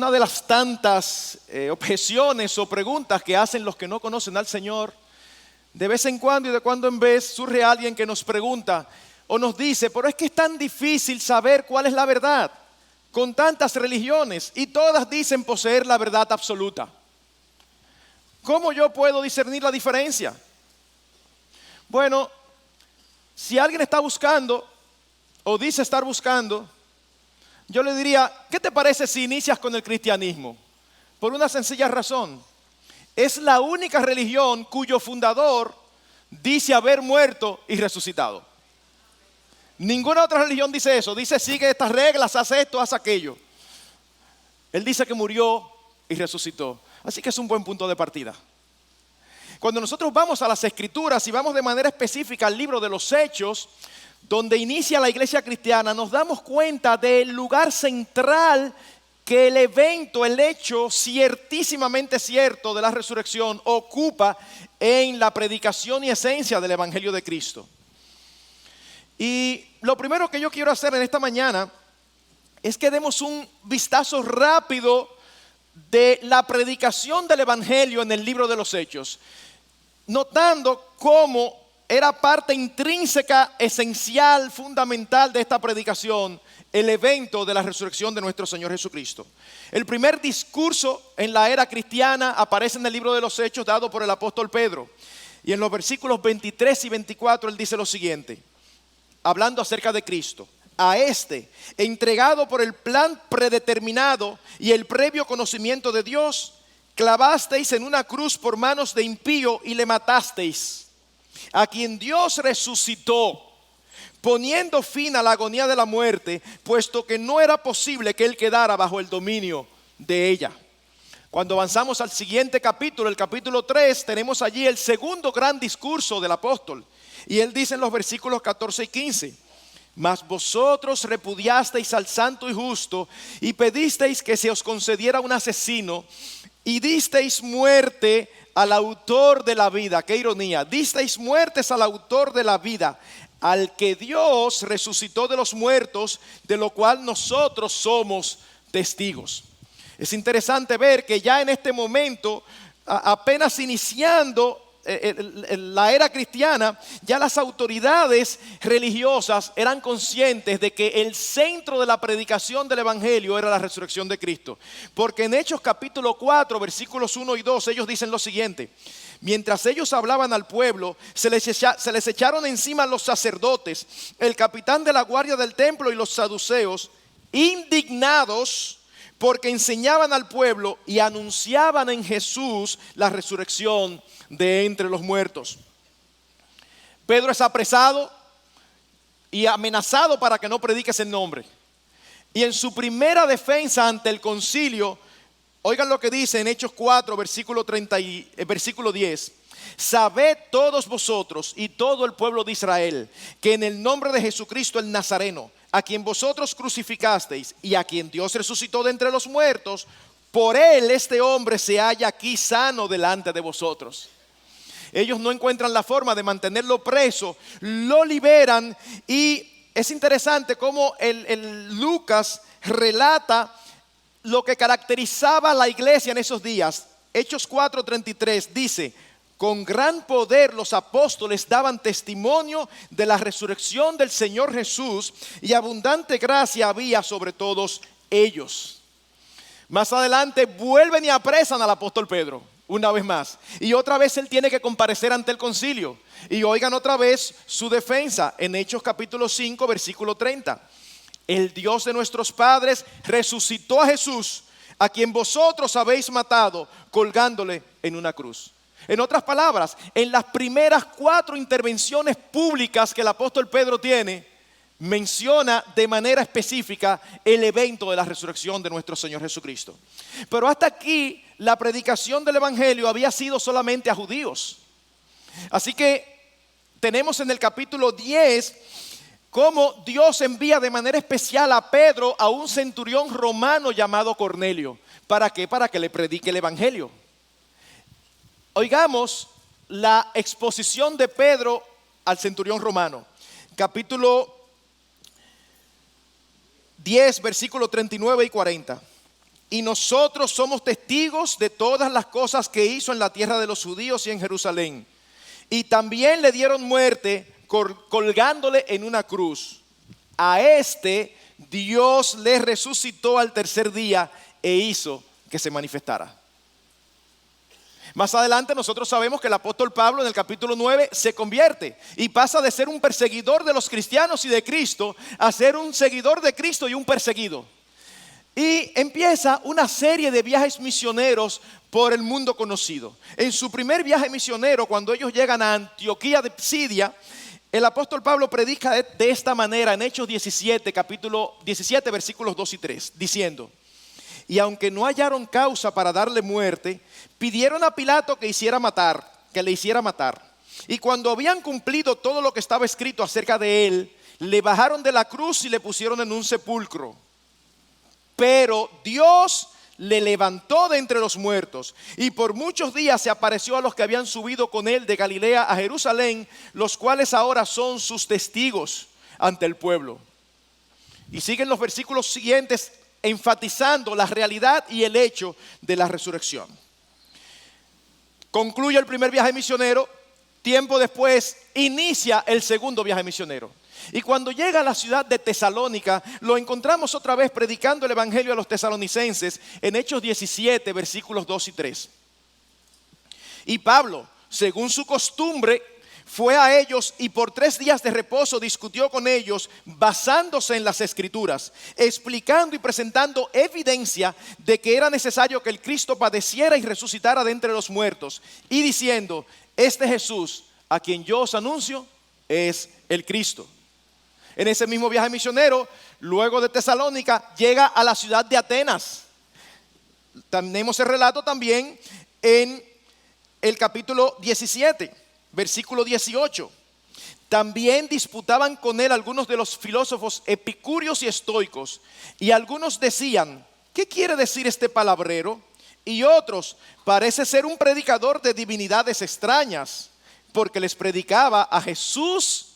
Una de las tantas objeciones o preguntas que hacen los que no conocen al Señor, de vez en cuando y de cuando en vez surge alguien que nos pregunta o nos dice: pero es que es tan difícil saber cuál es la verdad con tantas religiones y todas dicen poseer la verdad absoluta. ¿Cómo yo puedo discernir la diferencia? Bueno, si alguien está buscando o dice estar buscando, yo le diría: ¿qué te parece si inicias con el cristianismo? Por una sencilla razón: es la única religión cuyo fundador dice haber muerto y resucitado. Ninguna otra religión dice eso. Dice: sigue estas reglas, haz esto, haz aquello. Él dice que murió y resucitó. Así que es un buen punto de partida. Cuando nosotros vamos a las Escrituras y vamos de manera específica al libro de los Hechos, donde inicia la iglesia cristiana, nos damos cuenta del lugar central que el evento, el hecho ciertísimamente cierto de la resurrección ocupa en la predicación y esencia del Evangelio de Cristo. Y lo primero que yo quiero hacer en esta mañana es que demos un vistazo rápido de la predicación del Evangelio en el libro de los Hechos, notando cómo era parte intrínseca, esencial, fundamental de esta predicación el evento de la resurrección de nuestro Señor Jesucristo. El primer discurso en la era cristiana aparece en el libro de los Hechos, dado por el apóstol Pedro. Y en los versículos 23 y 24 él dice lo siguiente, hablando acerca de Cristo: a este, entregado por el plan predeterminado y el previo conocimiento de Dios, clavasteis en una cruz por manos de impío y le matasteis, a quien Dios resucitó, poniendo fin a la agonía de la muerte, puesto que no era posible que él quedara bajo el dominio de ella. Cuando avanzamos al siguiente capítulo, el capítulo 3, tenemos allí el segundo gran discurso del apóstol. Y él dice en los versículos 14 y 15: mas vosotros repudiasteis al santo y justo y pedisteis que se os concediera un asesino y disteis muerte al autor de la vida. Qué ironía: disteis muertes al autor de la vida, al que Dios resucitó de los muertos, de lo cual nosotros somos testigos. Es interesante ver que ya en este momento, apenas iniciando la era cristiana, ya las autoridades religiosas eran conscientes de que el centro de la predicación del Evangelio era la resurrección de Cristo. Porque en Hechos capítulo 4, versículos 1 y 2, ellos dicen lo siguiente: mientras ellos hablaban al pueblo, se les echaron encima los sacerdotes, el capitán de la guardia del templo y los saduceos, indignados porque enseñaban al pueblo y anunciaban en Jesús la resurrección de entre los muertos. Pedro es apresado y amenazado para que no prediques el nombre. Y en su primera defensa ante el concilio, oigan lo que dice en Hechos 4, versículo 10: sabed todos vosotros y todo el pueblo de Israel que en el nombre de Jesucristo el Nazareno, a quien vosotros crucificasteis y a quien Dios resucitó de entre los muertos, por él este hombre se halla aquí sano delante de vosotros. Ellos no encuentran la forma de mantenerlo preso, lo liberan. Y es interesante cómo el Lucas relata lo que caracterizaba a la iglesia en esos días. Hechos 4:33 dice: con gran poder los apóstoles daban testimonio de la resurrección del Señor Jesús, y abundante gracia había sobre todos ellos. Más adelante vuelven y apresan al apóstol Pedro una vez más, y otra vez él tiene que comparecer ante el concilio. Y oigan otra vez su defensa en Hechos capítulo 5, versículo 30: el Dios de nuestros padres resucitó a Jesús, a quien vosotros habéis matado colgándole en una cruz. En otras palabras, en las primeras 4 intervenciones públicas que el apóstol Pedro tiene, menciona de manera específica el evento de la resurrección de nuestro Señor Jesucristo. Pero hasta aquí la predicación del Evangelio había sido solamente a judíos. Así que tenemos en el capítulo 10 cómo Dios envía de manera especial a Pedro a un centurión romano llamado Cornelio. ¿Para qué? Para que le predique el Evangelio. Oigamos la exposición de Pedro al centurión romano. Capítulo 10, versículos 39 y 40. y nosotros somos testigos de todas las cosas que hizo en la tierra de los judíos y en Jerusalén. Y también le dieron muerte colgándole en una cruz. A este Dios le resucitó al tercer día e hizo que se manifestara. Más adelante nosotros sabemos que el apóstol Pablo en el capítulo 9 se convierte y pasa de ser un perseguidor de los cristianos y de Cristo a ser un seguidor de Cristo y un perseguido. Y empieza una serie de viajes misioneros por el mundo conocido. En su primer viaje misionero, cuando ellos llegan a Antioquía de Pisidia, el apóstol Pablo predica de esta manera en Hechos 17, capítulo 17, versículos 2 y 3, diciendo: y aunque no hallaron causa para darle muerte, pidieron a Pilato que le hiciera matar. Y cuando habían cumplido todo lo que estaba escrito acerca de él, le bajaron de la cruz y le pusieron en un sepulcro. Pero Dios le levantó de entre los muertos y por muchos días se apareció a los que habían subido con él de Galilea a Jerusalén, los cuales ahora son sus testigos ante el pueblo. Y siguen los versículos siguientes enfatizando la realidad y el hecho de la resurrección. Concluye el primer viaje misionero. Tiempo después inicia el segundo viaje misionero. Y cuando llega a la ciudad de Tesalónica, lo encontramos otra vez predicando el evangelio a los tesalonicenses en Hechos 17, versículos 2 y 3. Y Pablo, según su costumbre, fue a ellos y por 3 días de reposo discutió con ellos basándose en las Escrituras, explicando y presentando evidencia de que era necesario que el Cristo padeciera y resucitara de entre los muertos, y diciendo: este Jesús a quien yo os anuncio es el Cristo. En ese mismo viaje misionero, luego de Tesalónica, llega a la ciudad de Atenas. Tenemos el relato también en el capítulo 17, versículo 18. También disputaban con él algunos de los filósofos epicúreos y estoicos, y algunos decían: ¿qué quiere decir este palabrero? Y otros: parece ser un predicador de divinidades extrañas, porque les predicaba a Jesús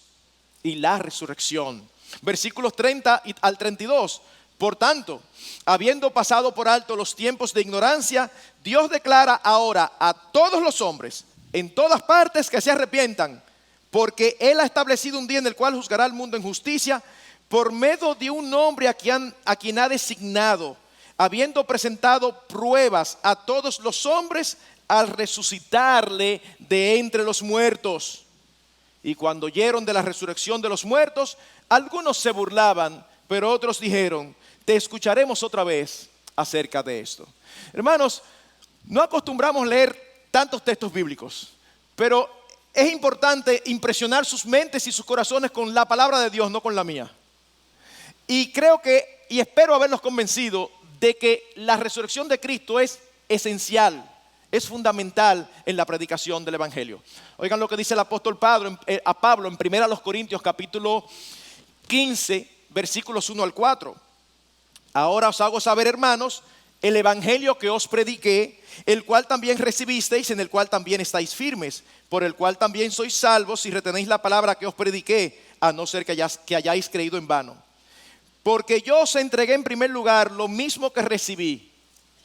y la resurrección. Versículos 30 al 32. Por tanto, habiendo pasado por alto los tiempos de ignorancia, Dios declara ahora a todos los hombres en todas partes que se arrepientan, porque Él ha establecido un día en el cual juzgará al mundo en justicia por medio de un hombre a quien ha designado, habiendo presentado pruebas a todos los hombres al resucitarle de entre los muertos. Y cuando oyeron de la resurrección de los muertos, algunos se burlaban, pero otros dijeron: te escucharemos otra vez acerca de esto. Hermanos, no acostumbramos leer tantos textos bíblicos, pero es importante impresionar sus mentes y sus corazones con la palabra de Dios, no con la mía. Y creo que, y espero haberlos convencido de que la resurrección de Cristo es esencial, es fundamental en la predicación del evangelio. Oigan lo que dice el apóstol Pablo en 1 Corintios capítulo 15, versículos 1 al 4. Ahora os hago saber, hermanos, el evangelio que os prediqué, el cual también recibisteis, en el cual también estáis firmes, por el cual también sois salvos si retenéis la palabra que os prediqué, a no ser que hayáis creído en vano. Porque yo os entregué en primer lugar lo mismo que recibí,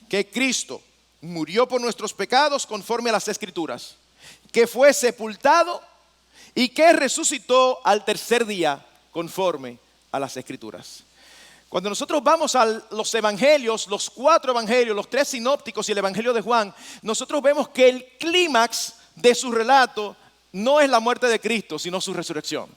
que Cristo murió por nuestros pecados conforme a las Escrituras, que fue sepultado y que resucitó al tercer día conforme a las Escrituras. Cuando nosotros vamos a los evangelios, los 4 evangelios, los 3 sinópticos y el evangelio de Juan, nosotros vemos que el clímax de su relato no es la muerte de Cristo, sino su resurrección.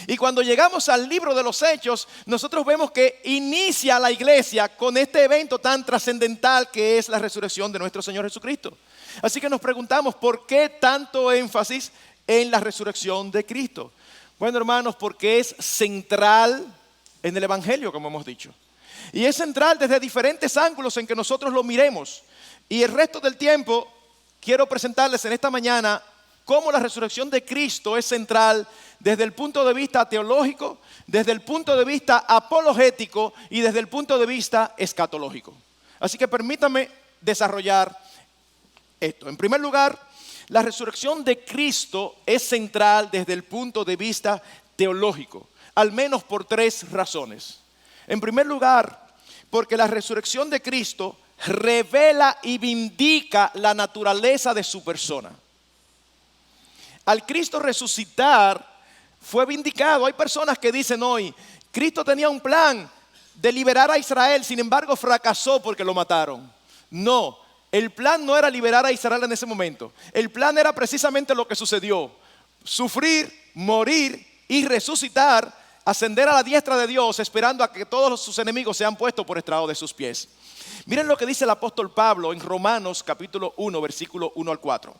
Y cuando llegamos al libro de los Hechos, nosotros vemos que inicia la iglesia con este evento tan trascendental que es la resurrección de nuestro Señor Jesucristo. Así que nos preguntamos, ¿por qué tanto énfasis en la resurrección de Cristo? Bueno, hermanos, porque es central en el evangelio, como hemos dicho. Y es central desde diferentes ángulos en que nosotros lo miremos. Y el resto del tiempo quiero presentarles en esta mañana cómo la resurrección de Cristo es central desde el punto de vista teológico, desde el punto de vista apologético y desde el punto de vista escatológico. Así que permítanme desarrollar esto. En primer lugar, la resurrección de Cristo es central desde el punto de vista teológico, al menos por 3 razones. En primer lugar, Porque la resurrección de Cristo revela y vindica la naturaleza de su persona. Al Cristo resucitar fue vindicado. Hay personas que dicen hoy, Cristo tenía un plan de liberar a Israel, sin embargo fracasó porque lo mataron. No, el plan no era liberar a Israel en ese momento. El plan era precisamente lo que sucedió: sufrir, morir y resucitar, ascender a la diestra de Dios, esperando a que todos sus enemigos sean puestos por estrado de sus pies. Miren lo que dice el apóstol Pablo en Romanos capítulo 1, versículo 1 al 4.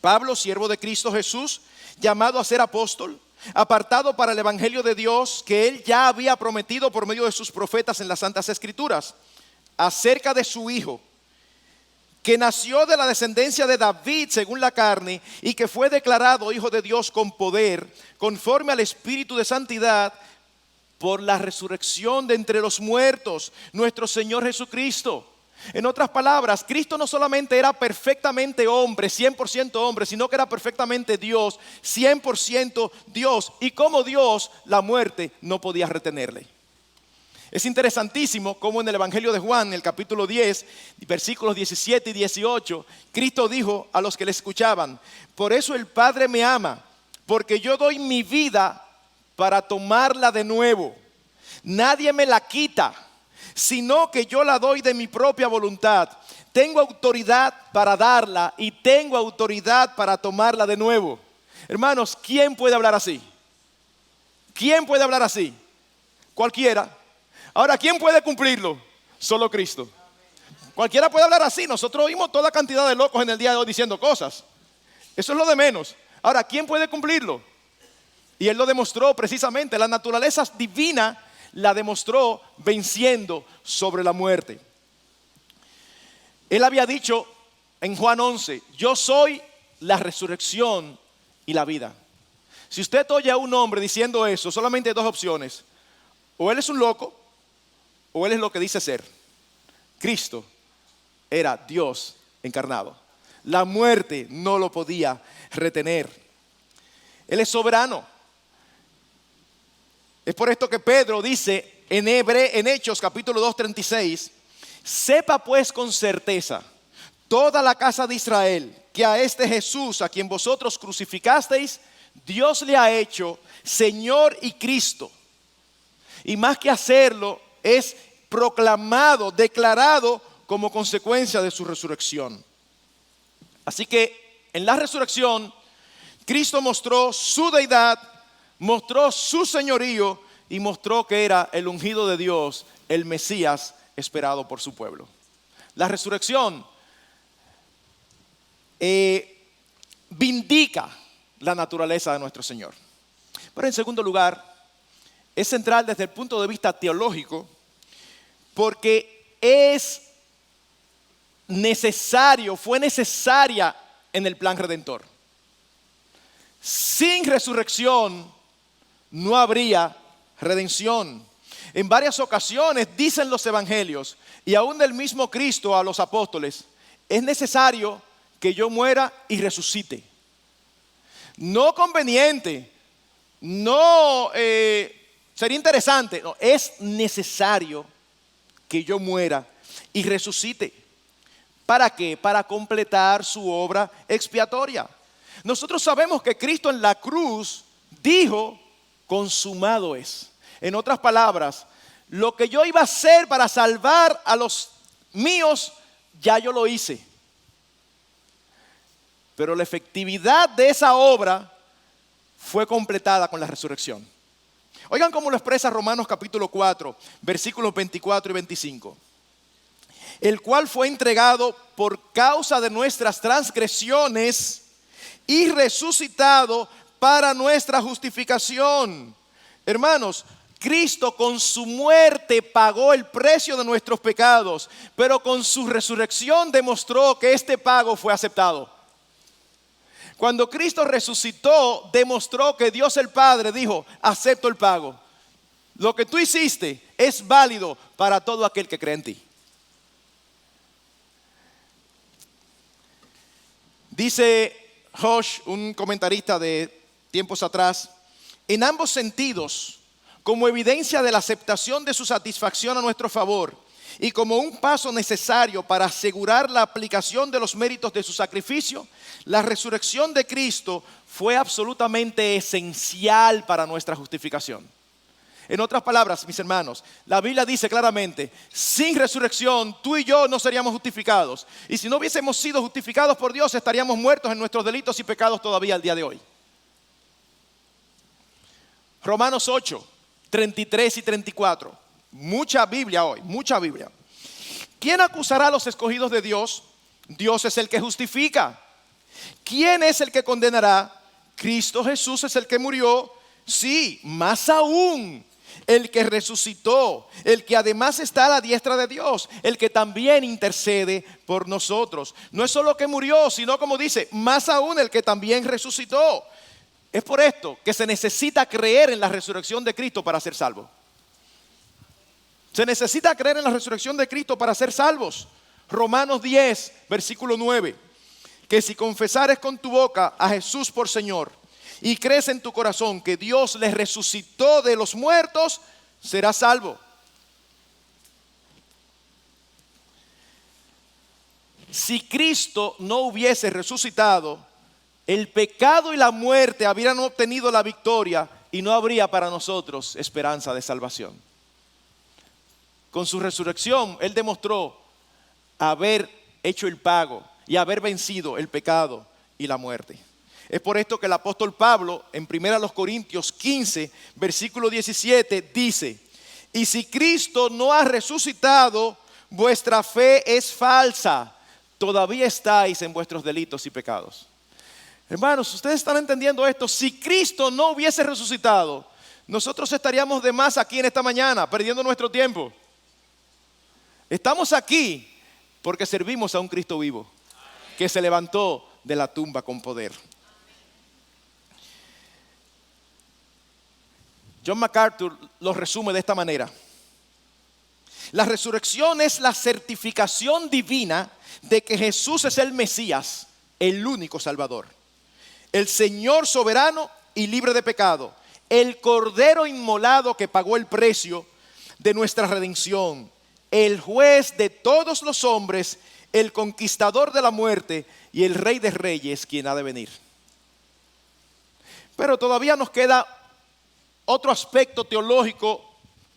Pablo, siervo de Cristo Jesús, llamado a ser apóstol, apartado para el evangelio de Dios que él ya había prometido por medio de sus profetas en las Santas Escrituras, acerca de su Hijo, que nació de la descendencia de David según la carne y que fue declarado Hijo de Dios con poder, conforme al Espíritu de santidad, por la resurrección de entre los muertos, nuestro Señor Jesucristo. En otras palabras, Cristo no solamente era perfectamente hombre, 100% hombre, sino que era perfectamente Dios, 100% Dios. Y como Dios, la muerte no podía retenerle. Es interesantísimo cómo en el Evangelio de Juan, en el capítulo 10, versículos 17 y 18, Cristo dijo a los que le escuchaban: por eso el Padre me ama, porque yo doy mi vida para tomarla de nuevo. Nadie me la quita, sino que yo la doy de mi propia voluntad. Tengo autoridad para darla y tengo autoridad para tomarla de nuevo. Hermanos, ¿quién puede hablar así? ¿Quién puede hablar así? Cualquiera. Ahora, ¿quién puede cumplirlo? Solo Cristo. Cualquiera puede hablar así. Nosotros oímos toda cantidad de locos en el día de hoy diciendo cosas. Eso es lo de menos. Ahora, ¿quién puede cumplirlo? Y Él lo demostró precisamente. La naturaleza divina la demostró venciendo sobre la muerte. Él había dicho en Juan 11, yo soy la resurrección y la vida. Si usted oye a un hombre diciendo eso, solamente hay dos opciones: o él es un loco, o él es lo que dice ser. Cristo era Dios encarnado. La muerte no lo podía retener. Él es soberano. Es por esto que Pedro dice en Hechos capítulo 2:36, sepa pues con certeza toda la casa de Israel que a este Jesús a quien vosotros crucificasteis, Dios le ha hecho Señor y Cristo. Y más que hacerlo, es proclamado, declarado como consecuencia de su resurrección. Así que en la resurrección, Cristo mostró su deidad, mostró su señorío y mostró que era el ungido de Dios, el Mesías esperado por su pueblo. La resurrección vindica la naturaleza de nuestro Señor. Pero en segundo lugar, es central desde el punto de vista teológico, porque es necesario, fue necesaria en el plan redentor. Sin resurrección no habría redención. En varias ocasiones dicen los evangelios y aún del mismo Cristo a los apóstoles: es necesario que yo muera y resucite. No conveniente, no sería interesante, no, es necesario que yo muera y resucite. ¿Para qué? Para completar su obra expiatoria. Nosotros sabemos que Cristo en la cruz dijo: consumado es. En otras palabras, lo que yo iba a hacer para salvar a los míos, ya yo lo hice. Pero la efectividad de esa obra fue completada con la resurrección. Oigan cómo lo expresa Romanos capítulo 4, versículos 24 y 25. El cual fue entregado por causa de nuestras transgresiones y resucitado para nuestra justificación. Hermanos, Cristo con su muerte pagó el precio de nuestros pecados, pero con su resurrección demostró que este pago fue aceptado. Cuando Cristo resucitó, demostró que Dios el Padre dijo: acepto el pago. Lo que tú hiciste es válido para todo aquel que cree en ti. Dice Hosh, un comentarista de tiempos atrás: en ambos sentidos, como evidencia de la aceptación de su satisfacción a nuestro favor y como un paso necesario para asegurar la aplicación de los méritos de su sacrificio, la resurrección de Cristo fue absolutamente esencial para nuestra justificación. En otras palabras, mis hermanos, la Biblia dice claramente, sin resurrección tú y yo no seríamos justificados. Y si no hubiésemos sido justificados por Dios, estaríamos muertos en nuestros delitos y pecados todavía al día de hoy. Romanos 8, 33 y 34. Mucha Biblia hoy, mucha Biblia. ¿Quién acusará a los escogidos de Dios? Dios es el que justifica. ¿Quién es el que condenará? Cristo Jesús es el que murió. Sí, más aún, el que resucitó, el que además está a la diestra de Dios, el que también intercede por nosotros. No es solo que murió, sino como dice, más aún el que también resucitó. Es por esto que se necesita creer en la resurrección de Cristo para ser salvo. Se necesita creer en la resurrección de Cristo para ser salvos. Romanos 10, versículo 9. Que si confesares con tu boca a Jesús por Señor y crees en tu corazón que Dios le resucitó de los muertos, serás salvo. Si Cristo no hubiese resucitado, el pecado y la muerte habrían obtenido la victoria y no habría para nosotros esperanza de salvación. Con su resurrección, Él demostró haber hecho el pago y haber vencido el pecado y la muerte. Es por esto que el apóstol Pablo, en 1 Corintios 15, versículo 17, dice: y si Cristo no ha resucitado, vuestra fe es falsa, todavía estáis en vuestros delitos y pecados. Hermanos, ustedes están entendiendo esto. Si Cristo no hubiese resucitado, nosotros estaríamos de más aquí en esta mañana, perdiendo nuestro tiempo. Estamos aquí porque servimos a un Cristo vivo, que se levantó de la tumba con poder. John MacArthur lo resume de esta manera: la resurrección es la certificación divina de que Jesús es el Mesías, el único Salvador, el Señor soberano y libre de pecado, el Cordero inmolado que pagó el precio de nuestra redención, el juez de todos los hombres, el conquistador de la muerte y el Rey de Reyes, quien ha de venir. Pero todavía nos queda otro aspecto teológico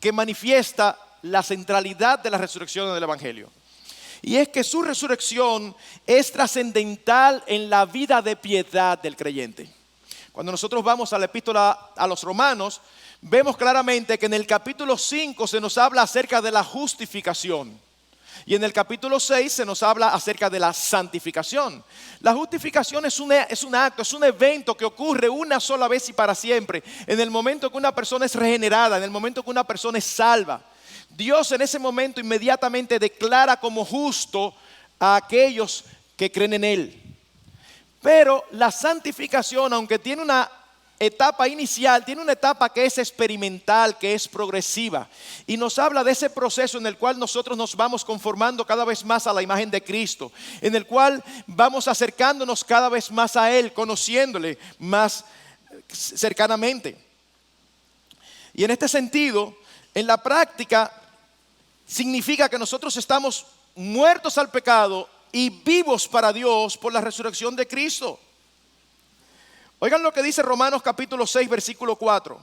que manifiesta la centralidad de la resurrección en el Evangelio. Y es que su resurrección es trascendental en la vida de piedad del creyente. Cuando nosotros vamos a la epístola a los Romanos, vemos claramente que en el capítulo 5 se nos habla acerca de la justificación. Y en el capítulo 6 se nos habla acerca de la santificación. La justificación es un acto, es un evento que ocurre una sola vez y para siempre. En el momento que una persona es regenerada, en el momento que una persona es salva, Dios en ese momento inmediatamente declara como justo a aquellos que creen en Él. Pero la santificación, aunque tiene una etapa inicial, tiene una etapa que es experimental, que es progresiva, y nos habla de ese proceso en el cual nosotros nos vamos conformando cada vez más a la imagen de Cristo, en el cual vamos acercándonos cada vez más a Él, conociéndole más cercanamente. Y en este sentido, en la práctica, significa que nosotros estamos muertos al pecado y vivos para Dios por la resurrección de Cristo. Oigan lo que dice Romanos capítulo 6, versículo 4.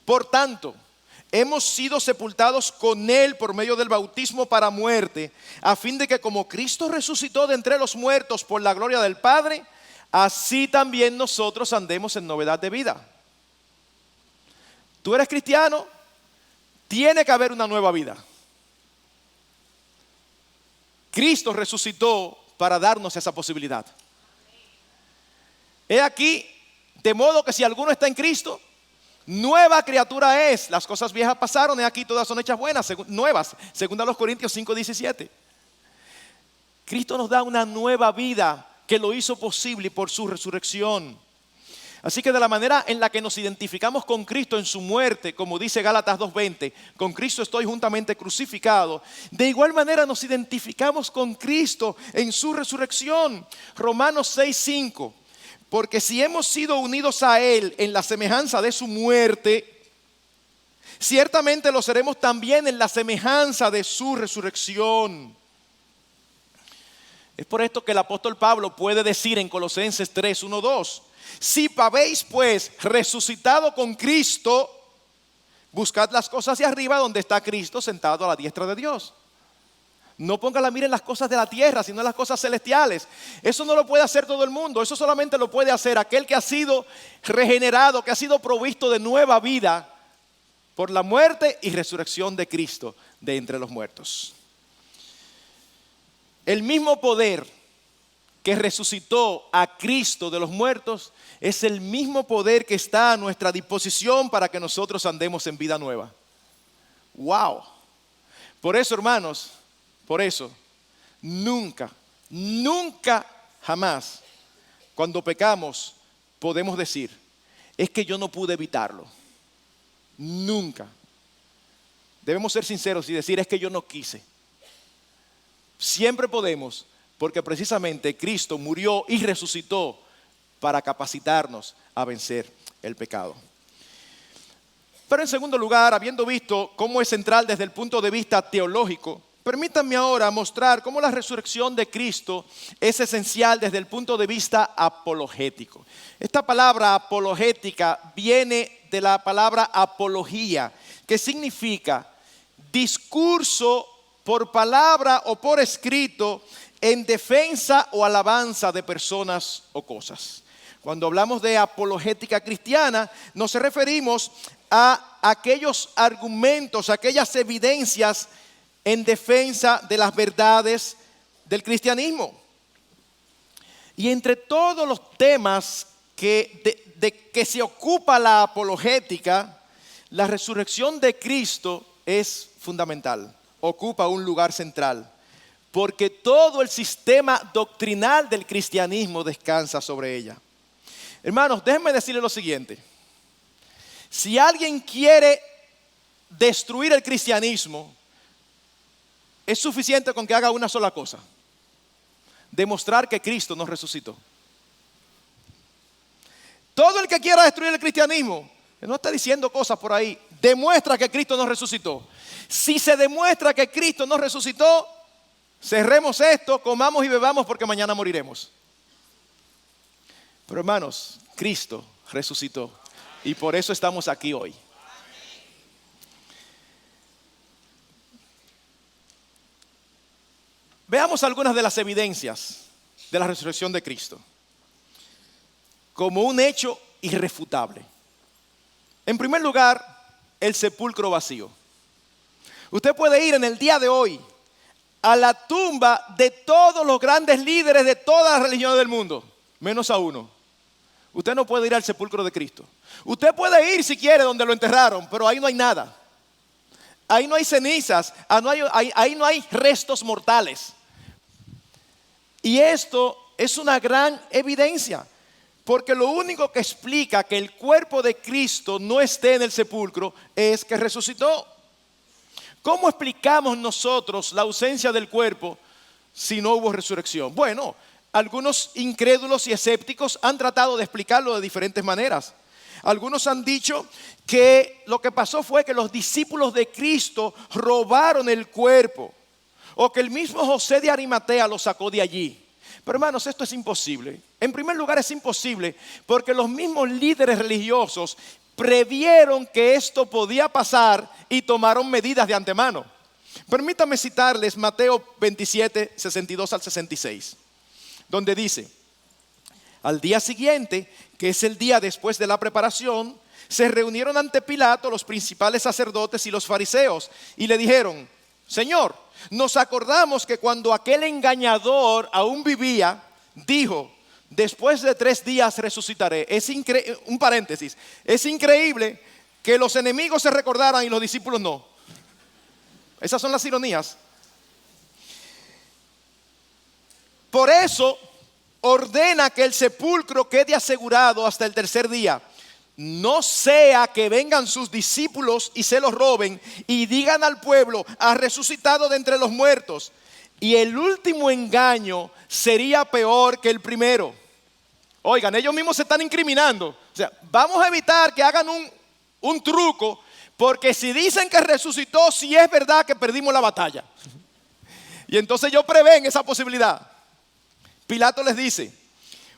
Por tanto, hemos sido sepultados con Él por medio del bautismo para muerte, a fin de que como Cristo resucitó de entre los muertos por la gloria del Padre, así también nosotros andemos en novedad de vida. Tú eres cristiano, tiene que haber una nueva vida. Cristo resucitó para darnos esa posibilidad. He aquí, de modo que si alguno está en Cristo, nueva criatura es. Las cosas viejas pasaron, he aquí todas son hechas buenas, nuevas. Según a los Corintios 5, 17. Cristo nos da una nueva vida que lo hizo posible por su resurrección. Así que de la manera en la que nos identificamos con Cristo en su muerte, como dice Gálatas 2:20, con Cristo estoy juntamente crucificado, de igual manera nos identificamos con Cristo en su resurrección. Romanos 6:5. Porque si hemos sido unidos a Él en la semejanza de su muerte, ciertamente lo seremos también en la semejanza de su resurrección. Es por esto que el apóstol Pablo puede decir en Colosenses 3, 1, 2: si habéis pues resucitado con Cristo, buscad las cosas de arriba donde está Cristo sentado a la diestra de Dios. No ponga la mira en las cosas de la tierra, sino en las cosas celestiales. Eso no lo puede hacer todo el mundo. Eso solamente lo puede hacer aquel que ha sido regenerado, que ha sido provisto de nueva vida por la muerte y resurrección de Cristo de entre los muertos. El mismo poder que resucitó a Cristo de los muertos es el mismo poder que está a nuestra disposición para que nosotros andemos en vida nueva. ¡Wow! Por eso, hermanos, por eso, nunca, jamás, cuando pecamos, podemos decir: es que yo no pude evitarlo. Nunca. Debemos ser sinceros y decir: es que yo no quise. Siempre podemos, porque precisamente Cristo murió y resucitó para capacitarnos a vencer el pecado. Pero en segundo lugar, habiendo visto cómo es central desde el punto de vista teológico, permítanme ahora mostrar cómo la resurrección de Cristo es esencial desde el punto de vista apologético. Esta palabra apologética viene de la palabra apología, que significa discurso por palabra o por escrito en defensa o alabanza de personas o cosas. Cuando hablamos de apologética cristiana, nos referimos a aquellos argumentos, aquellas evidencias en defensa de las verdades del cristianismo. Y entre todos los temas de que se ocupa la apologética, la resurrección de Cristo es fundamental, ocupa un lugar central, porque todo el sistema doctrinal del cristianismo descansa sobre ella. Hermanos, déjenme decirles lo siguiente: si alguien quiere destruir el cristianismo, es suficiente con que haga una sola cosa: demostrar que Cristo no resucitó. Todo el que quiera destruir el cristianismo, que no está diciendo cosas por ahí, demuestra que Cristo no resucitó. Si se demuestra que Cristo no resucitó, cerremos esto, comamos y bebamos, porque mañana moriremos. Pero hermanos, Cristo resucitó y por eso estamos aquí hoy. Veamos algunas de las evidencias de la resurrección de Cristo como un hecho irrefutable. En primer lugar, el sepulcro vacío. Usted puede ir en el día de hoy a la tumba de todos los grandes líderes de todas las religiones del mundo, menos a uno. Usted no puede ir al sepulcro de Cristo. Usted puede ir si quiere donde lo enterraron, pero ahí no hay nada. Ahí no hay cenizas, ahí no hay restos mortales. Y esto es una gran evidencia, porque lo único que explica que el cuerpo de Cristo no esté en el sepulcro es que resucitó. ¿Cómo explicamos nosotros la ausencia del cuerpo si no hubo resurrección? Bueno, algunos incrédulos y escépticos han tratado de explicarlo de diferentes maneras. Algunos han dicho que lo que pasó fue que los discípulos de Cristo robaron el cuerpo, o que el mismo José de Arimatea lo sacó de allí. Pero hermanos, esto es imposible. En primer lugar, es imposible porque los mismos líderes religiosos previeron que esto podía pasar y tomaron medidas de antemano. Permítanme citarles Mateo 27, 62 al 66, donde dice: al día siguiente, que es el día después de la preparación, se reunieron ante Pilato los principales sacerdotes y los fariseos y le dijeron: Señor, nos acordamos que cuando aquel engañador aún vivía, dijo: después de 3 días resucitaré. Un paréntesis, es increíble que los enemigos se recordaran y los discípulos no. Esas son las ironías. Por eso ordena que el sepulcro quede asegurado hasta el 3er día. No sea que vengan sus discípulos y se lo roben y digan al pueblo: ha resucitado de entre los muertos. Y el último engaño sería peor que el primero. Oigan, ellos mismos se están incriminando. O sea, vamos a evitar que hagan un truco Porque si dicen que resucitó, sí es verdad que perdimos la batalla. Y entonces ellos prevén esa posibilidad. Pilato les dice: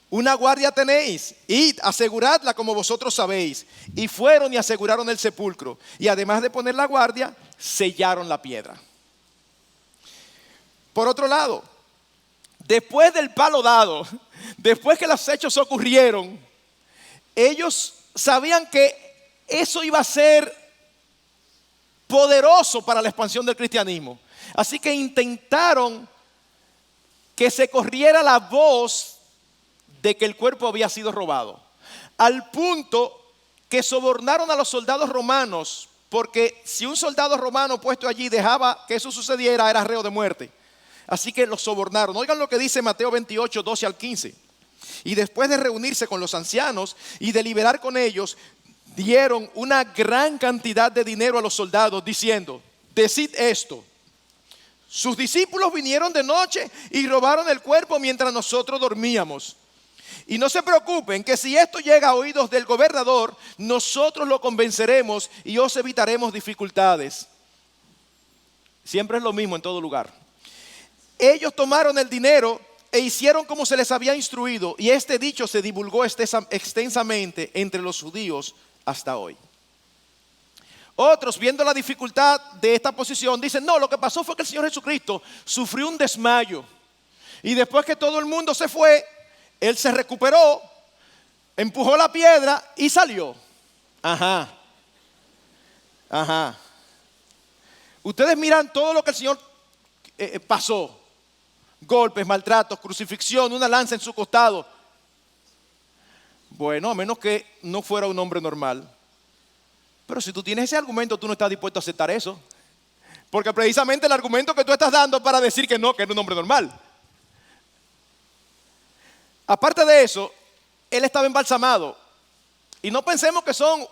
una guardia tenéis, id, aseguradla como vosotros sabéis. Y fueron y aseguraron el sepulcro. Y además de poner la guardia, sellaron la piedra. Por otro lado, después del palo dado, después que los hechos ocurrieron, ellos sabían que eso iba a ser poderoso para la expansión del cristianismo. Así que intentaron que se corriera la voz de que el cuerpo había sido robado, al punto que sobornaron a los soldados romanos, porque si un soldado romano puesto allí dejaba que eso sucediera, era reo de muerte. Así que los sobornaron. Oigan lo que dice Mateo 28, 12 al 15. Y después de reunirse con los ancianos y deliberar con ellos, dieron una gran cantidad de dinero a los soldados, diciendo: decid esto, sus discípulos vinieron de noche y robaron el cuerpo mientras nosotros dormíamos. Y no se preocupen, que si esto llega a oídos del gobernador, nosotros lo convenceremos y os evitaremos dificultades. Siempre es lo mismo en todo lugar. Ellos tomaron el dinero e hicieron como se les había instruido, y este dicho se divulgó extensamente entre los judíos hasta hoy. Otros, viendo la dificultad de esta posición, dicen: no, lo que pasó fue que el Señor Jesucristo sufrió un desmayo, y después que todo el mundo se fue, Él se recuperó, empujó la piedra y salió. Ajá. Ustedes miran todo lo que el Señor pasó: golpes, maltratos, crucifixión, una lanza en su costado. Bueno, a menos que no fuera un hombre normal. Pero si tú tienes ese argumento, tú no estás dispuesto a aceptar eso. Porque precisamente el argumento que tú estás dando para decir que no, que era un hombre normal. Aparte de eso, él estaba embalsamado. Y no pensemos que eso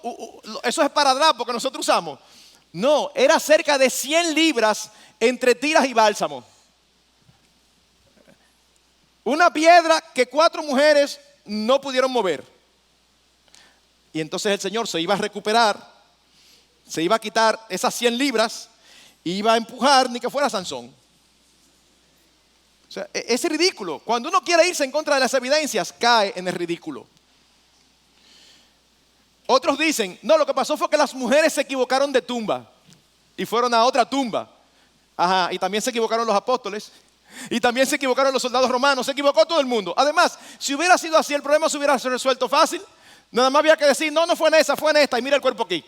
es esparadrapo que nosotros usamos. No, era cerca de 100 libras entre tiras y bálsamo. Una piedra que 4 mujeres no pudieron mover. Y entonces el Señor se iba a recuperar, se iba a quitar esas 100 libras y iba a empujar ni que fuera Sansón. O sea, es ridículo. Cuando uno quiere irse en contra de las evidencias, cae en el ridículo. Otros dicen: no, lo que pasó fue que las mujeres se equivocaron de tumba y fueron a otra tumba. Ajá, y también se equivocaron los apóstoles. Y también se equivocaron los soldados romanos. Se equivocó todo el mundo. Además, si hubiera sido así, el problema se hubiera resuelto fácil. Nada más había que decir: no, no fue en esa, fue en esta. Y mira el cuerpo aquí.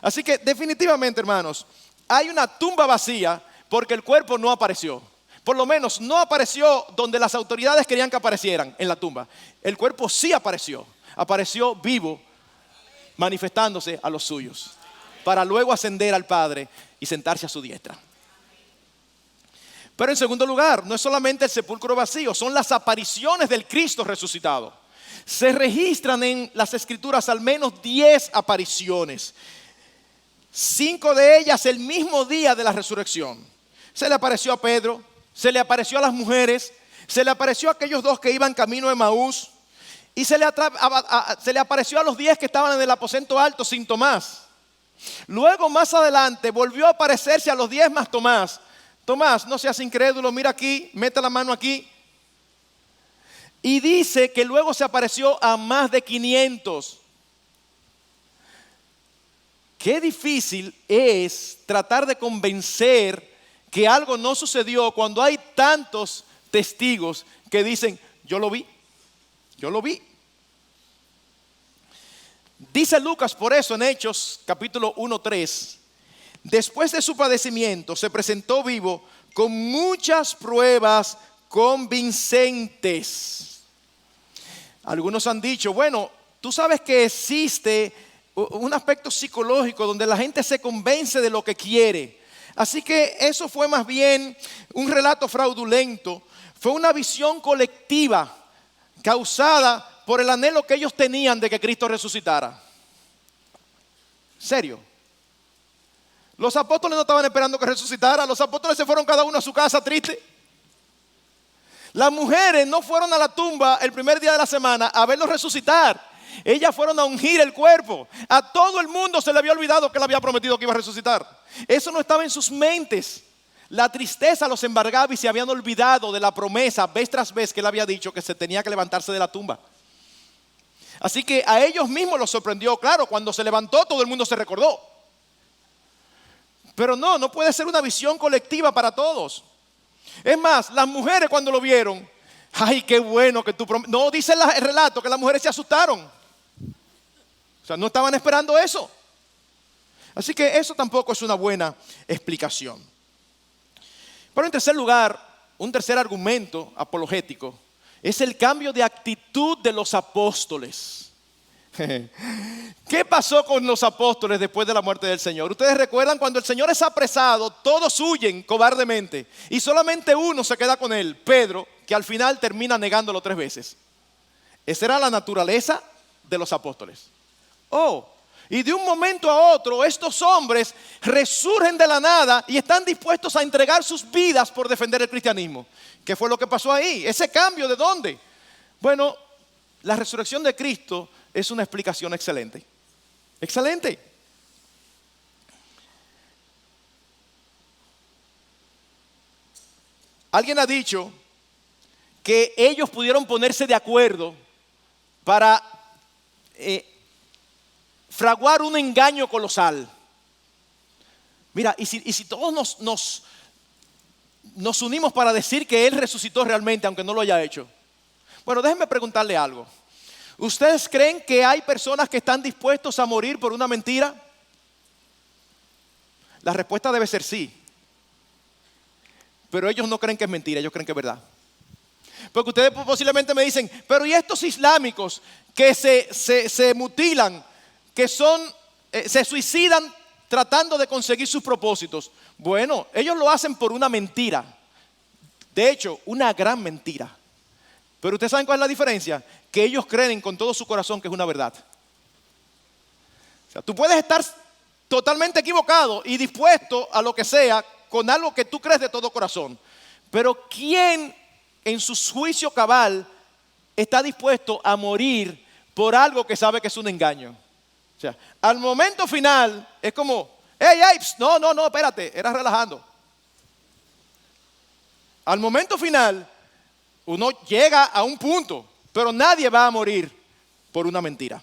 Así que definitivamente, hermanos, hay una tumba vacía porque el cuerpo no apareció. Por lo menos no apareció donde las autoridades querían que aparecieran, en la tumba. El cuerpo sí apareció. Apareció vivo, manifestándose a los suyos, para luego ascender al Padre y sentarse a su diestra. Pero en segundo lugar, no es solamente el sepulcro vacío, son las apariciones del Cristo resucitado. Se registran en las Escrituras al menos 10 apariciones. 5 de ellas el mismo día de la resurrección. Se le apareció a Pedro, se le apareció a las mujeres, se le apareció a aquellos 2 que iban camino a Emaús, y se le apareció a los 10 que estaban en el aposento alto sin Tomás. Luego, más adelante, volvió a aparecerse a los 10 más Tomás. Tomás, no seas incrédulo, mira aquí, mete la mano aquí. Y dice que luego se apareció a más de 500. Qué difícil es tratar de convencer que algo no sucedió cuando hay tantos testigos que dicen: yo lo vi, yo lo vi. Dice Lucas por eso en Hechos capítulo 1:3: después de su padecimiento se presentó vivo con muchas pruebas convincentes. Algunos han dicho: bueno, tú sabes que existe un aspecto psicológico donde la gente se convence de lo que quiere. Así que eso fue más bien un relato fraudulento. Fue una visión colectiva causada por el anhelo que ellos tenían de que Cristo resucitara. ¿Serio? Los apóstoles no estaban esperando que resucitara. Los apóstoles se fueron cada uno a su casa triste. Las mujeres no fueron a la tumba el primer día de la semana a verlo resucitar. ellas fueron a ungir el cuerpo. A todo el mundo se le había olvidado que él había prometido que iba a resucitar. Eso no estaba en sus mentes. La tristeza los embargaba y se habían olvidado de la promesa vez tras vez que él había dicho que se tenía que levantarse de la tumba. Así que a ellos mismos los sorprendió. Claro, cuando se levantó todo el mundo se recordó. Pero no puede ser una visión colectiva para todos. Es más, las mujeres cuando lo vieron, ay, qué bueno que tú prometes. No, dice el relato que las mujeres se asustaron. O sea, no estaban esperando eso. Así que eso tampoco es una buena explicación. Pero en tercer lugar, un tercer argumento apologético es el cambio de actitud de los apóstoles. ¿Qué pasó con los apóstoles después de la muerte del Señor? Ustedes recuerdan cuando el Señor es apresado, todos huyen cobardemente y solamente uno se queda con él, Pedro, que al final termina negándolo 3 veces. Esa era la naturaleza de los apóstoles. Y de un momento a otro estos hombres resurgen de la nada y están dispuestos a entregar sus vidas por defender el cristianismo. ¿Qué fue lo que pasó ahí? ¿Ese cambio de dónde? Bueno, la resurrección de Cristo es una explicación excelente. Excelente. Alguien ha dicho que ellos pudieron ponerse de acuerdo para fraguar un engaño colosal. Mira, y si todos nos unimos para decir que Él resucitó realmente, aunque no lo haya hecho. Bueno, déjenme preguntarle algo. ¿Ustedes creen que hay personas que están dispuestos a morir por una mentira? La respuesta debe ser sí. Pero ellos no creen que es mentira, ellos creen que es verdad. Porque ustedes posiblemente me dicen, pero ¿y estos islámicos que se mutilan, que se suicidan tratando de conseguir sus propósitos? Bueno, ellos lo hacen por una mentira. De hecho, una gran mentira. Pero ustedes saben cuál es la diferencia, que ellos creen con todo su corazón que es una verdad. O sea, tú puedes estar totalmente equivocado y dispuesto a lo que sea con algo que tú crees de todo corazón. Pero ¿quién en su juicio cabal está dispuesto a morir por algo que sabe que es un engaño? O sea, al momento final es como, hey, no, espérate, era relajando. Al momento final uno llega a un punto, pero nadie va a morir por una mentira.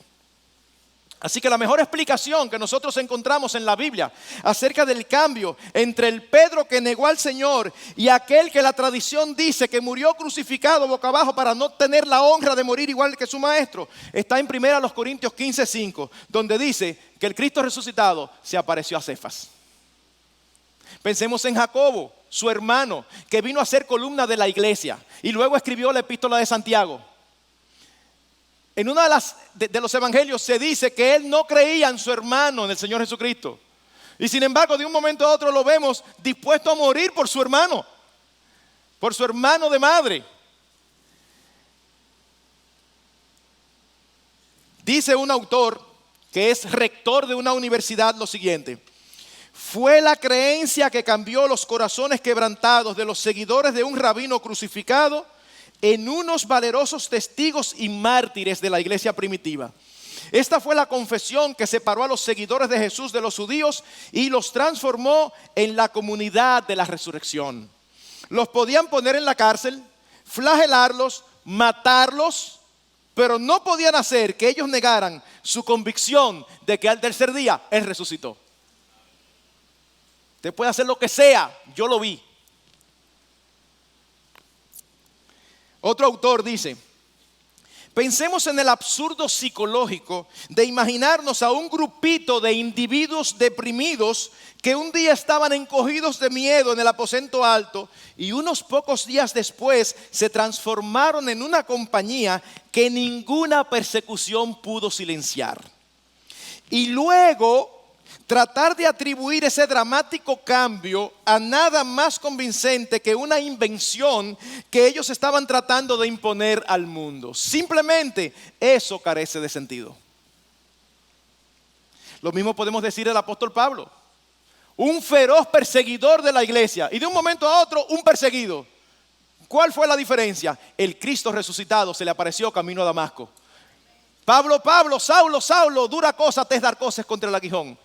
Así que la mejor explicación que nosotros encontramos en la Biblia acerca del cambio entre el Pedro que negó al Señor y aquel que la tradición dice que murió crucificado boca abajo para no tener la honra de morir igual que su maestro, está en 1 Corintios 15:5, donde dice que el Cristo resucitado se apareció a Cefas. Pensemos en Jacobo, su hermano, que vino a ser columna de la iglesia y luego escribió la epístola de Santiago. En uno de los evangelios se dice que él no creía en su hermano, en el Señor Jesucristo. Y sin embargo, de un momento a otro lo vemos dispuesto a morir por su hermano de madre. Dice un autor que es rector de una universidad lo siguiente: fue la creencia que cambió los corazones quebrantados de los seguidores de un rabino crucificado en unos valerosos testigos y mártires de la iglesia primitiva. Esta fue la confesión que separó a los seguidores de Jesús de los judíos y los transformó en la comunidad de la resurrección. Los podían poner en la cárcel, flagelarlos, matarlos, pero no podían hacer que ellos negaran su convicción de que al tercer día Él resucitó. Usted puede hacer lo que sea, yo lo vi. Otro autor dice: pensemos en el absurdo psicológico de imaginarnos a un grupito de individuos deprimidos que un día estaban encogidos de miedo en el aposento alto y unos pocos días después se transformaron en una compañía que ninguna persecución pudo silenciar. Y luego tratar de atribuir ese dramático cambio a nada más convincente que una invención que ellos estaban tratando de imponer al mundo. Simplemente eso carece de sentido. Lo mismo podemos decir del apóstol Pablo, un feroz perseguidor de la iglesia y de un momento a otro un perseguido. ¿Cuál fue la diferencia? El Cristo resucitado se le apareció camino a Damasco. Pablo, Pablo, Saulo, Saulo, dura cosa te es dar cosas contra el aguijón.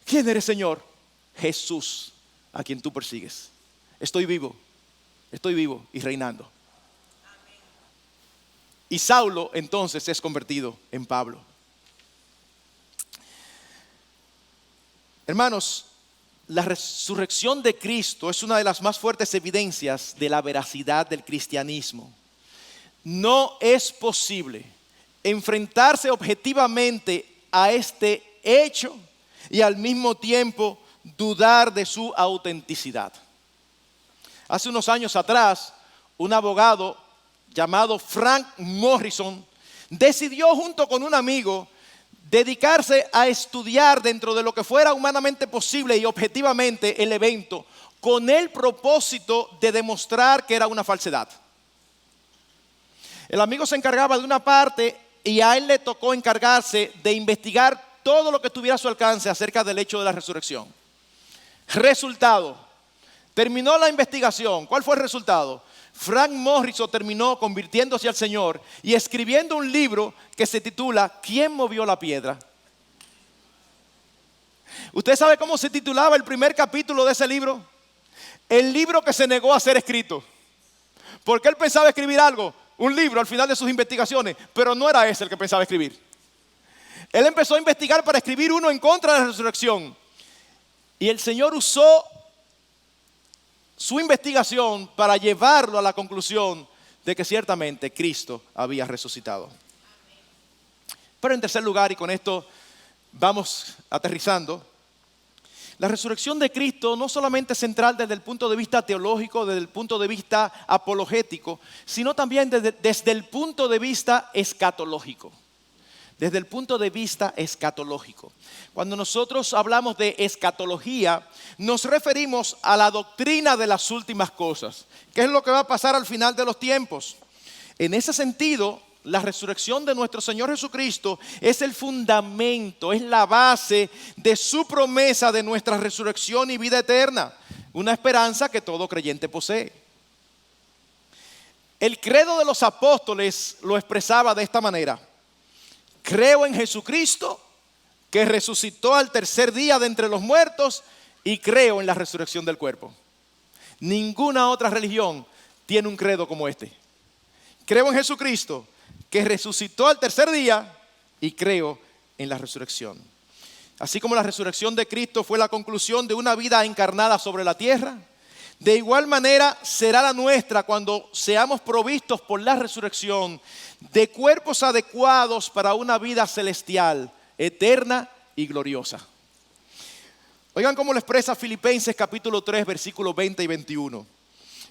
¿Quién eres, Señor? Jesús, a quien tú persigues. Estoy vivo y reinando. Y Saulo entonces es convertido en Pablo. Hermanos, la resurrección de Cristo es una de las más fuertes evidencias de la veracidad del cristianismo. No es posible enfrentarse objetivamente a este hecho y al mismo tiempo dudar de su autenticidad. Hace unos años atrás, un abogado llamado Frank Morrison decidió junto con un amigo dedicarse a estudiar dentro de lo que fuera humanamente posible y objetivamente el evento, con el propósito de demostrar que era una falsedad. El amigo se encargaba de una parte y a él le tocó encargarse de investigar todo lo que tuviera a su alcance acerca del hecho de la resurrección. Resultado: terminó la investigación. ¿Cuál fue el resultado? Frank Morrison terminó convirtiéndose al Señor y escribiendo un libro que se titula ¿Quién movió la piedra? ¿Usted sabe cómo se titulaba el primer capítulo de ese libro? El libro que se negó a ser escrito. Porque él pensaba escribir algo, un libro al final de sus investigaciones, pero no era ese el que pensaba escribir. Él empezó a investigar para escribir uno en contra de la resurrección. Y el Señor usó su investigación para llevarlo a la conclusión de que ciertamente Cristo había resucitado. Pero en tercer lugar, y con esto vamos aterrizando, la resurrección de Cristo no solamente es central desde el punto de vista teológico, desde el punto de vista apologético, sino también desde el punto de vista escatológico. Desde el punto de vista escatológico. Cuando nosotros hablamos de escatología, nos referimos a la doctrina de las últimas cosas. ¿Qué es lo que va a pasar al final de los tiempos? En ese sentido, la resurrección de nuestro Señor Jesucristo es el fundamento, es la base de su promesa de nuestra resurrección y vida eterna. Una esperanza que todo creyente posee. El credo de los apóstoles lo expresaba de esta manera: creo en Jesucristo, que resucitó al tercer día de entre los muertos, y creo en la resurrección del cuerpo. Ninguna otra religión tiene un credo como este. Creo en Jesucristo, que resucitó al tercer día, y creo en la resurrección. Así como la resurrección de Cristo fue la conclusión de una vida encarnada sobre la tierra, de igual manera será la nuestra cuando seamos provistos por la resurrección de cuerpos adecuados para una vida celestial, eterna y gloriosa. Oigan cómo lo expresa Filipenses capítulo 3, versículos 20 y 21.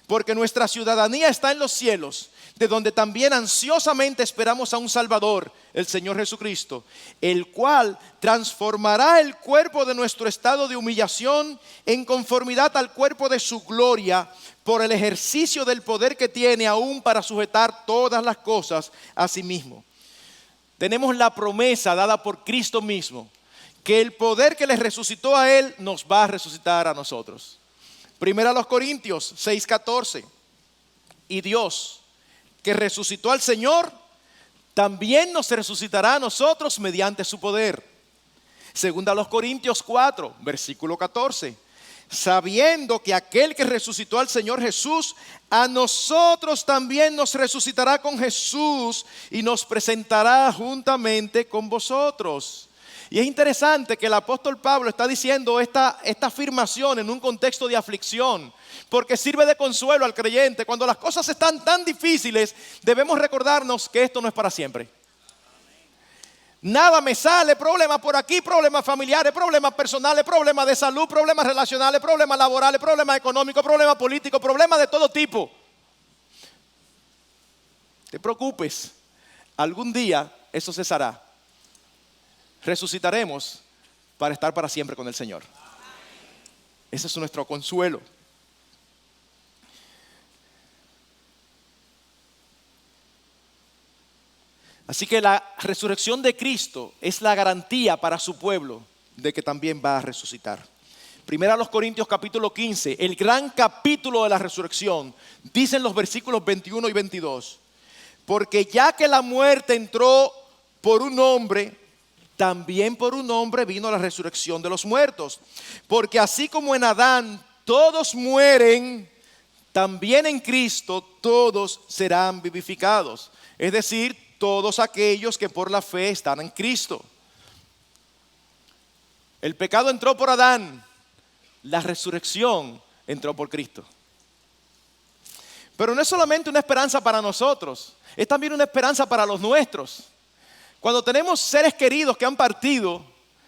Porque nuestra ciudadanía está en los cielos, de donde también ansiosamente esperamos a un Salvador, el Señor Jesucristo, el cual transformará el cuerpo de nuestro estado de humillación en conformidad al cuerpo de su gloria, por el ejercicio del poder que tiene aún para sujetar todas las cosas a sí mismo. Tenemos la promesa dada por Cristo mismo, que el poder que le resucitó a Él nos va a resucitar a nosotros. Primera a los Corintios 6:14. Y Dios, que resucitó al Señor, también nos resucitará a nosotros mediante su poder. Segunda a los Corintios 4, versículo 14. Sabiendo que aquel que resucitó al Señor Jesús, a nosotros también nos resucitará con Jesús y nos presentará juntamente con vosotros. Y es interesante que el apóstol Pablo está diciendo esta afirmación en un contexto de aflicción, porque sirve de consuelo al creyente. Cuando las cosas están tan difíciles, debemos recordarnos que esto no es para siempre. Nada me sale, problemas por aquí, problemas familiares, problemas personales, problemas de salud, problemas relacionales, problemas laborales, problemas económicos, problemas políticos, problemas de todo tipo. No te preocupes, algún día eso cesará. Resucitaremos para estar para siempre con el Señor. Ese es nuestro consuelo. Así que la resurrección de Cristo es la garantía para su pueblo de que también va a resucitar. Primera a los Corintios capítulo 15, el gran capítulo de la resurrección, dicen los versículos 21 y 22. Porque ya que la muerte entró por un hombre, también por un hombre vino la resurrección de los muertos. Porque así como en Adán todos mueren, también en Cristo todos serán vivificados. Es decir, todos aquellos que por la fe están en Cristo. El pecado entró por Adán, la resurrección entró por Cristo. Pero no es solamente una esperanza para nosotros, es también una esperanza para los nuestros. Cuando tenemos seres queridos que han partido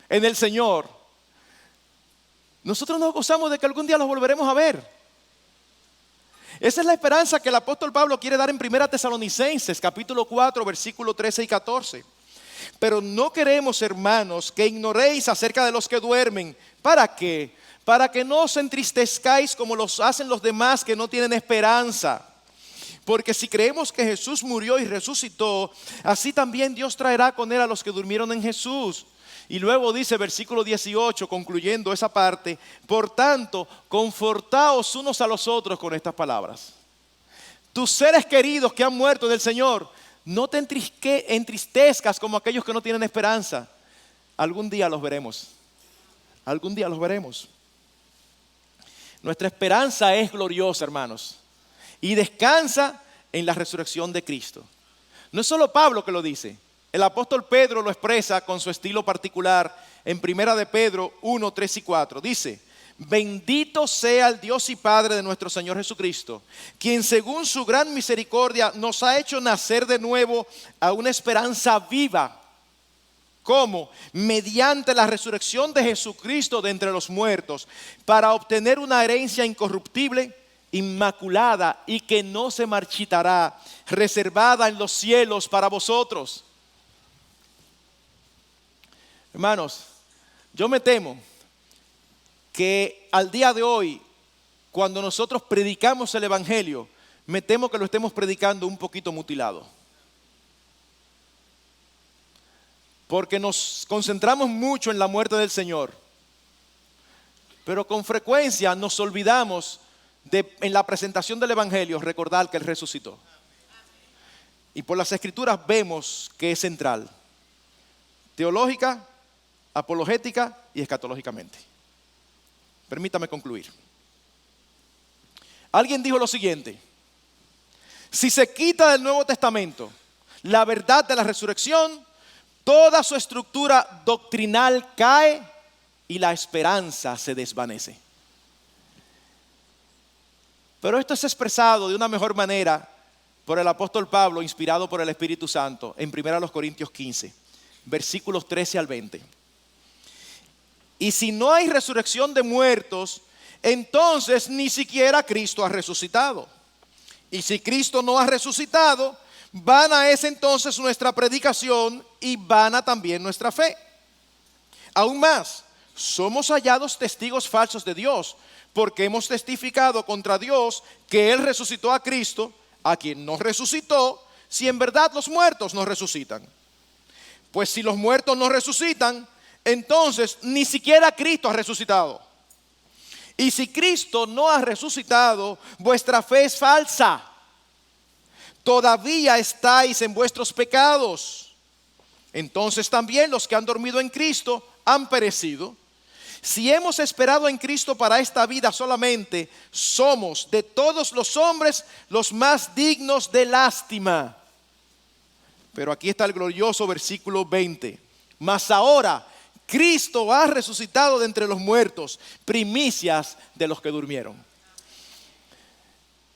en el Señor, nosotros nos gozamos de que algún día los volveremos a ver. Esa es la esperanza que el apóstol Pablo quiere dar en 1 Tesalonicenses, capítulo 4, versículos 13 y 14. Pero no queremos, hermanos, que ignoréis acerca de los que duermen. ¿Para qué? Para que no os entristezcáis como los hacen los demás que no tienen esperanza. Porque si creemos que Jesús murió y resucitó, así también Dios traerá con él a los que durmieron en Jesús. Y luego dice versículo 18, concluyendo esa parte: por tanto, confortaos unos a los otros con estas palabras. Tus seres queridos que han muerto en el Señor, no te entristezcas como aquellos que no tienen esperanza. Algún día los veremos. Algún día los veremos. Nuestra esperanza es gloriosa, hermanos, y descansa en la resurrección de Cristo. No es solo Pablo que lo dice. El apóstol Pedro lo expresa con su estilo particular en 1 de Pedro 1, 3 y 4. Dice: bendito sea el Dios y Padre de nuestro Señor Jesucristo, quien según su gran misericordia nos ha hecho nacer de nuevo a una esperanza viva. ¿Cómo? Mediante la resurrección de Jesucristo de entre los muertos, para obtener una herencia incorruptible, inmaculada y que no se marchitará, reservada en los cielos para vosotros. Hermanos, yo me temo que al día de hoy, cuando nosotros predicamos el Evangelio, me temo que lo estemos predicando un poquito mutilado. Porque nos concentramos mucho en la muerte del Señor, pero con frecuencia nos olvidamos de, en la presentación del Evangelio, recordar que Él resucitó. Y por las Escrituras vemos que es central, teológica, apologética y escatológicamente. Permítame concluir. Alguien dijo lo siguiente: si se quita del Nuevo Testamento la verdad de la resurrección, toda su estructura doctrinal cae y la esperanza se desvanece. Pero esto es expresado de una mejor manera por el apóstol Pablo, inspirado por el Espíritu Santo, en 1 Corintios 15, versículos 13 al 20. Y si no hay resurrección de muertos, entonces ni siquiera Cristo ha resucitado. Y si Cristo no ha resucitado, vana es entonces nuestra predicación y vana también nuestra fe. Aún más, somos hallados testigos falsos de Dios, porque hemos testificado contra Dios que Él resucitó a Cristo, a quien no resucitó, si en verdad los muertos no resucitan. Pues si los muertos no resucitan, entonces ni siquiera Cristo ha resucitado. Y si Cristo no ha resucitado, vuestra fe es falsa. Todavía estáis en vuestros pecados. Entonces también los que han dormido en Cristo han perecido. Si hemos esperado en Cristo para esta vida solamente, somos de todos los hombres los más dignos de lástima. Pero aquí está el glorioso versículo 20. Mas ahora Cristo ha resucitado de entre los muertos, primicias de los que durmieron.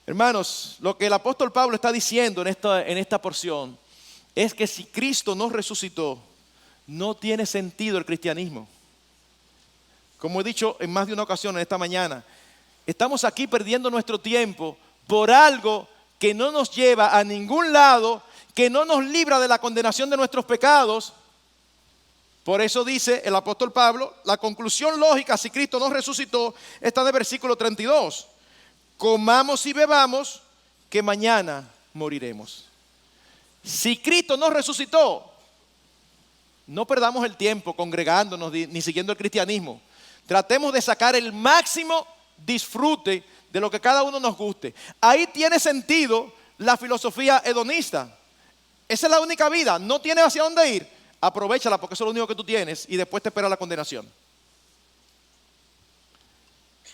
Hermanos, lo que el apóstol Pablo está diciendo en esta porción es que si Cristo no resucitó, no tiene sentido el cristianismo. Como he dicho en más de una ocasión en esta mañana, estamos aquí perdiendo nuestro tiempo por algo que no nos lleva a ningún lado, que no nos libra de la condenación de nuestros pecados. Por eso dice el apóstol Pablo, la conclusión lógica, si Cristo no resucitó, está de versículo 32. Comamos y bebamos, que mañana moriremos. Si Cristo no resucitó, no perdamos el tiempo congregándonos ni siguiendo el cristianismo. Tratemos de sacar el máximo disfrute de lo que cada uno nos guste. Ahí tiene sentido la filosofía hedonista. esa es la única vida, no tienes hacia dónde ir, aprovéchala porque eso es lo único que tú tienes y después te espera la condenación.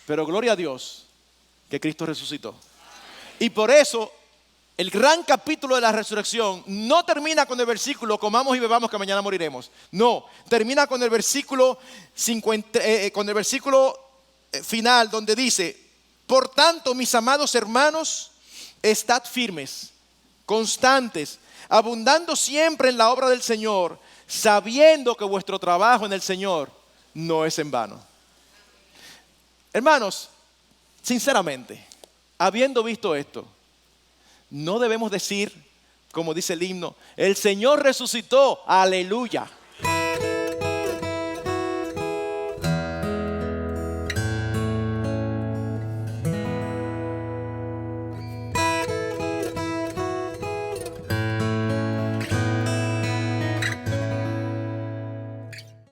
Pero gloria a Dios que Cristo resucitó. Y por eso el gran capítulo de la resurrección no termina con el versículo comamos y bebamos que mañana moriremos. No, termina con el versículo 50, con el versículo final donde dice: por tanto, mis amados hermanos, estad firmes, constantes, abundando siempre en la obra del Señor, sabiendo que vuestro trabajo en el Señor no es en vano. Hermanos, sinceramente, habiendo visto esto, no debemos decir, como dice el himno, el Señor resucitó, aleluya.